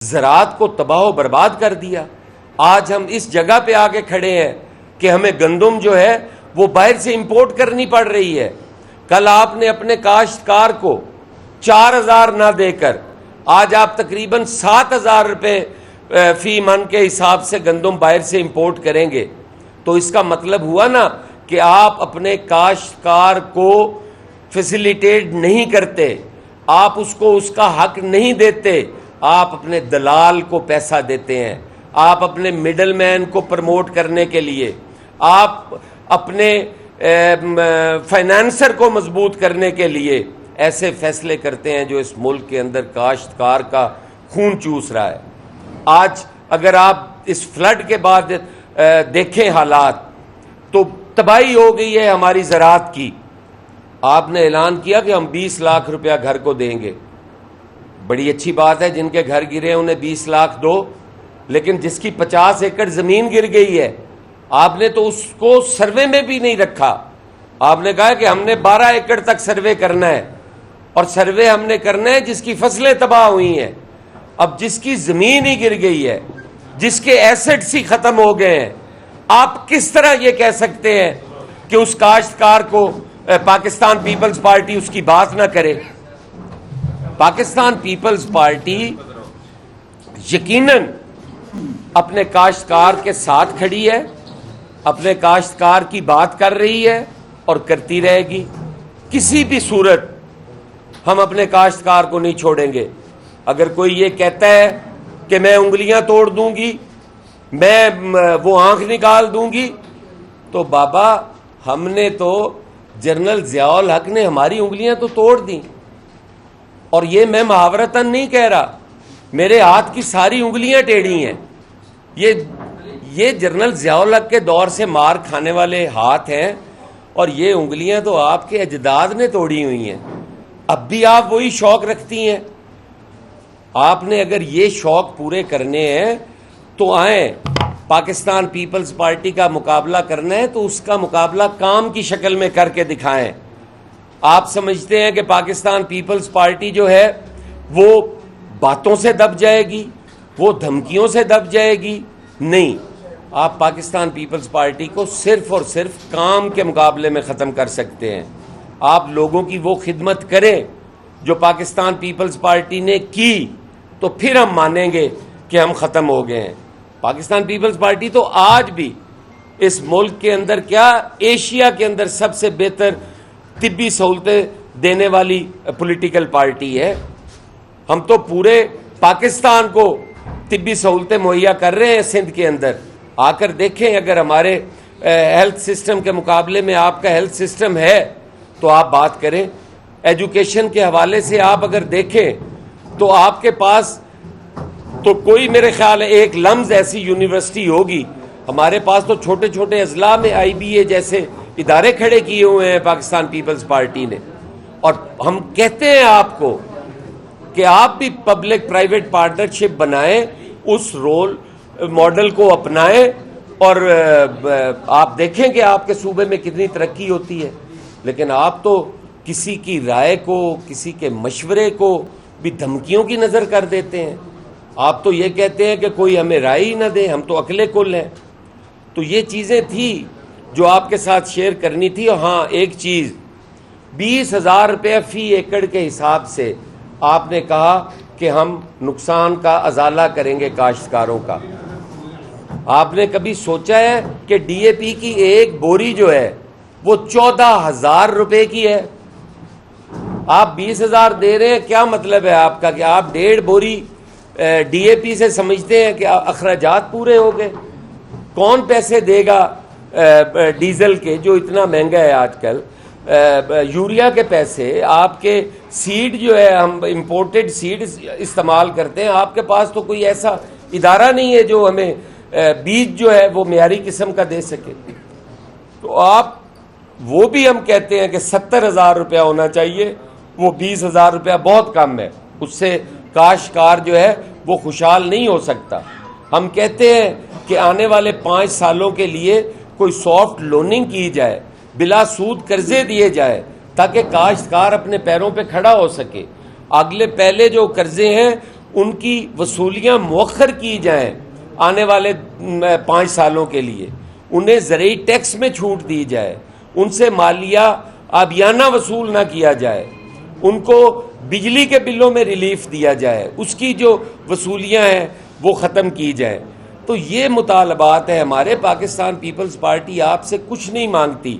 زراعت کو تباہ و برباد کر دیا۔ آج ہم اس جگہ پہ آگے کھڑے ہیں کہ ہمیں گندم جو ہے وہ باہر سے امپورٹ کرنی پڑ رہی ہے۔ کل آپ نے اپنے کاشتکار کو 4,000 نہ دے کر آج آپ تقریباً 7,000 روپے فی من کے حساب سے گندم باہر سے امپورٹ کریں گے، تو اس کا مطلب ہوا نا کہ آپ اپنے کاشتکار کو فیسیلیٹیٹ نہیں کرتے، آپ اس کو اس کا حق نہیں دیتے، آپ اپنے دلال کو پیسہ دیتے ہیں، آپ اپنے مڈل مین کو پروموٹ کرنے کے لیے، آپ اپنے فائنانسر کو مضبوط کرنے کے لیے ایسے فیصلے کرتے ہیں جو اس ملک کے اندر کاشتکار کا خون چوس رہا ہے۔ آج اگر آپ اس فلڈ کے بعد دیکھیں حالات تو تباہی ہو گئی ہے ہماری زراعت کی۔ آپ نے اعلان کیا کہ ہم 20 لاکھ روپیہ گھر کو دیں گے، بڑی اچھی بات ہے، جن کے گھر گرے انہیں 20 لاکھ دو، لیکن جس کی 50 ایکڑ زمین گر گئی ہے آپ نے تو اس کو سروے میں بھی نہیں رکھا۔ آپ نے کہا کہ ہم نے 12 ایکڑ تک سروے کرنا ہے، اور سروے ہم نے کرنا ہے جس کی فصلیں تباہ ہوئی ہیں۔ اب جس کی زمین ہی گر گئی ہے، جس کے ایسٹس ہی ختم ہو گئے ہیں، آپ کس طرح یہ کہہ سکتے ہیں کہ اس کاشتکار کو پاکستان پیپلز پارٹی اس کی بات نہ کرے؟ پاکستان پیپلز پارٹی یقیناً اپنے کاشتکار کے ساتھ کھڑی ہے، اپنے کاشتکار کی بات کر رہی ہے اور کرتی رہے گی۔ کسی بھی صورت ہم اپنے کاشتکار کو نہیں چھوڑیں گے۔ اگر کوئی یہ کہتا ہے کہ میں انگلیاں توڑ دوں گی، میں وہ آنکھ نکال دوں گی، تو بابا ہم نے تو جنرل ضیاء الحق نے ہماری انگلیاں تو توڑ دیں، اور یہ میں محاورتاً نہیں کہہ رہا، میرے ہاتھ کی ساری انگلیاں ٹیڑھی ہیں۔ یہ جنرل ضیاء الحق کے دور سے مار کھانے والے ہاتھ ہیں، اور یہ انگلیاں تو آپ کے اجداد نے توڑی ہوئی ہیں۔ اب بھی آپ وہی شوق رکھتی ہیں۔ آپ نے اگر یہ شوق پورے کرنے ہیں تو آئیں، پاکستان پیپلز پارٹی کا مقابلہ کرنا ہے تو اس کا مقابلہ کام کی شکل میں کر کے دکھائیں۔ آپ سمجھتے ہیں کہ پاکستان پیپلز پارٹی جو ہے وہ باتوں سے دب جائے گی، وہ دھمکیوں سے دب جائے گی؟ نہیں، آپ پاکستان پیپلز پارٹی کو صرف اور صرف کام کے مقابلے میں ختم کر سکتے ہیں۔ آپ لوگوں کی وہ خدمت کریں جو پاکستان پیپلز پارٹی نے کی، تو پھر ہم مانیں گے کہ ہم ختم ہو گئے ہیں۔ پاکستان پیپلز پارٹی تو آج بھی اس ملک کے اندر کیا ایشیا کے اندر سب سے بہتر طبی سہولتیں دینے والی پولیٹیکل پارٹی ہے۔ ہم تو پورے پاکستان کو طبی سہولتیں مہیا کر رہے ہیں سندھ کے اندر۔ آ کر دیکھیں، اگر ہمارے ہیلتھ سسٹم کے مقابلے میں آپ کا ہیلتھ سسٹم ہے تو آپ بات کریں۔ ایجوکیشن کے حوالے سے آپ اگر دیکھیں تو آپ کے پاس تو کوئی میرے خیال ہے ایک لمز ایسی یونیورسٹی ہوگی۔ ہمارے پاس تو چھوٹے چھوٹے اضلاع میں IBA جیسے ادارے کھڑے کیے ہوئے ہیں پاکستان پیپلز پارٹی نے، اور ہم کہتے ہیں آپ کو کہ آپ بھی پبلک پرائیویٹ پارٹنرشپ بنائیں، اس رول ماڈل کو اپنائیں، اور آپ دیکھیں کہ آپ کے صوبے میں کتنی ترقی ہوتی ہے۔ لیکن آپ تو کسی کی رائے کو، کسی کے مشورے کو بھی دھمکیوں کی نظر کر دیتے ہیں۔ آپ تو یہ کہتے ہیں کہ کوئی ہمیں رائے ہی نہ دے، ہم تو عقل کل ہیں۔ تو یہ چیزیں تھی جو آپ کے ساتھ شیئر کرنی تھی۔ اور ہاں، ایک چیز، 20,000 روپے فی ایکڑ کے حساب سے آپ نے کہا کہ ہم نقصان کا ازالہ کریں گے کاشتکاروں کا۔ آپ نے کبھی سوچا ہے کہ DAP کی ایک بوری جو ہے وہ 14,000 روپے کی ہے؟ آپ 20,000 دے رہے ہیں، کیا مطلب ہے آپ کا کہ آپ 1.5 بوری DAP سے سمجھتے ہیں کہ اخراجات پورے ہو گئے؟ کون پیسے دے گا ڈیزل کے جو اتنا مہنگا ہے آج کل؟ یوریا کے پیسے، آپ کے سیڈ جو ہے، ہم امپورٹڈ سیڈ استعمال کرتے ہیں، آپ کے پاس تو کوئی ایسا ادارہ نہیں ہے جو ہمیں بیج جو ہے وہ معیاری قسم کا دے سکے۔ تو آپ وہ بھی ہم کہتے ہیں کہ 70,000 روپیہ ہونا چاہیے، وہ 20,000 روپیہ بہت کم ہے، اس سے کاشتکار جو ہے وہ خوشحال نہیں ہو سکتا۔ ہم کہتے ہیں کہ آنے والے 5 سالوں کے لیے کوئی سافٹ لوننگ کی جائے، بلا سود قرضے دیے جائے، تاکہ کاشتکار اپنے پیروں پہ کھڑا ہو سکے۔ اگلے پہلے جو قرضے ہیں ان کی وصولیاں مؤخر کی جائیں آنے والے 5 سالوں کے لیے، انہیں زرعی ٹیکس میں چھوٹ دی جائے، ان سے مالیہ آبیانہ وصول نہ کیا جائے، ان کو بجلی کے بلوں میں ریلیف دیا جائے، اس کی جو وصولیاں ہیں وہ ختم کی جائیں۔ تو یہ مطالبات ہیں ہمارے۔ پاکستان پیپلز پارٹی آپ سے کچھ نہیں مانگتی،